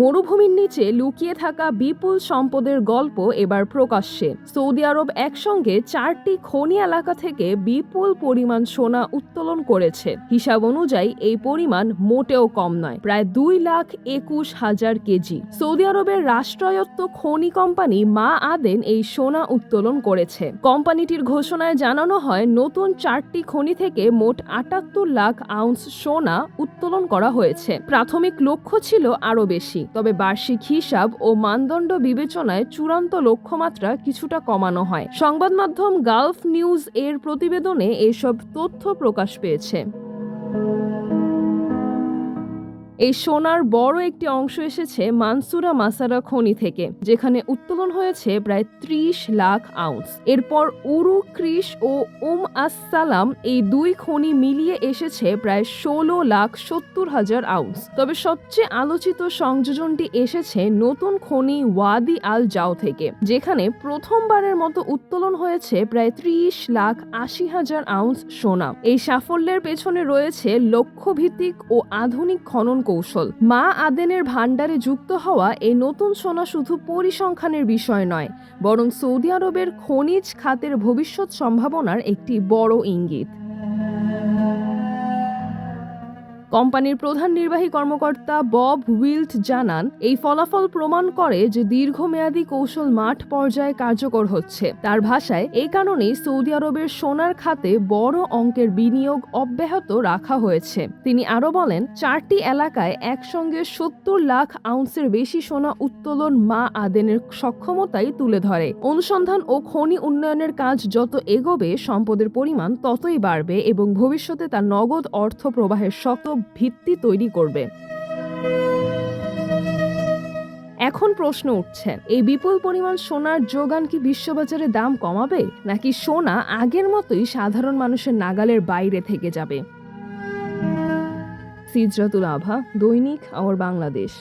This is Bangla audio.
মরুভূমির নিচে লুকিয়ে থাকা বিপুল সম্পদের গল্প এবার প্রকাশ্যে। সৌদি আরব একসঙ্গে 4টি খনি এলাকা থেকে বিপুল পরিমাণ সোনা উত্তোলন করেছে। হিসাব অনুযায়ী এই পরিমাণ মোটেও কম নয়, প্রায় 2,21,000 কেজি। সৌদি আরবের রাষ্ট্রায়ত্ত খনি কোম্পানি মা আদেন এই সোনা উত্তোলন করেছে। কোম্পানিটির ঘোষণায় জানানো হয়, নতুন 4টি খনি থেকে মোট 78 লাখ আউন্স সোনা উত্তোলন করা হয়েছে। প্রাথমিক লক্ষ্য ছিল আরও বেশি, তবে বার্ষিক হিসাব ও মানদণ্ড বিবেচনায় চূড়ান্ত লক্ষ্যমাত্রা কিছুটা কমানো হয়। সংবাদ মাধ্যম গালফ নিউজ এর প্রতিবেদনে এসব তথ্য প্রকাশ পেয়েছে। এই সোনার বড় একটি অংশ এসেছে মানসুরা মাসারা খনি থেকে, যেখানে উত্তোলন হয়েছে প্রায় 30 লাখ আউন্স। এরপর উরু ক্রিশ ও আসসালাম এই দুই খনি মিলিয়ে এসেছে প্রায় 16,70,000 আউন্স। তবে সবচেয়ে আলোচিত সংযোজনটি এসেছে নতুন খনি ওয়াদি আল জাও থেকে, যেখানে প্রথমবারের মতো উত্তোলন হয়েছে প্রায় 30,80,000 আউন্স সোনা। এই সাফল্যের পেছনে রয়েছে লক্ষ্যভিত্তিক ও আধুনিক খনন কৌশল। মা আদেনের ভান্ডারে যুক্ত হওয়া এই নতুন সোনা শুধু পরিসংখ্যানের বিষয় নয়, বরং সৌদি আরবের খনিজ খাতের ভবিষ্যৎ সম্ভাবনার একটি বড় ইঙ্গিত। কোম্পানির প্রধান নির্বাহী কর্মকর্তা বব উইল্ট জানান, এই ফলাফল প্রমাণ করে যে দীর্ঘমেয়াদী কৌশল মাঠ পর্যায়ে কার্যকর হচ্ছে। তার ভাষায়, এই কারণেই সৌদি আরবের সোনার খাতে বড় অঙ্কের বিনিয়োগ অব্যাহত রাখা হয়েছে। তিনি আরও বলেন, 4টি এলাকায় একসঙ্গে 70 লাখ আউন্সের বেশি সোনা উত্তোলন মা আদেনের সক্ষমতাই তুলে ধরে। অনুসন্ধান ও খনি উন্নয়নের কাজ যত এগোবে, সম্পদের পরিমাণ ততই বাড়বে এবং ভবিষ্যতে তা নগদ অর্থ প্রবাহের শক্ত ভিত্তি তৈরি করবে। এখন প্রশ্ন উঠছে, এই বিপুল পরিমাণ সোনার যোগান কি বিশ্ববাজারে দাম কমাবে, নাকি সোনা আগের মতোই সাধারণ মানুষের নাগালের বাইরে থেকে যাবে? সিজরাতুল আভা, দৈনিক আমার বাংলাদেশ।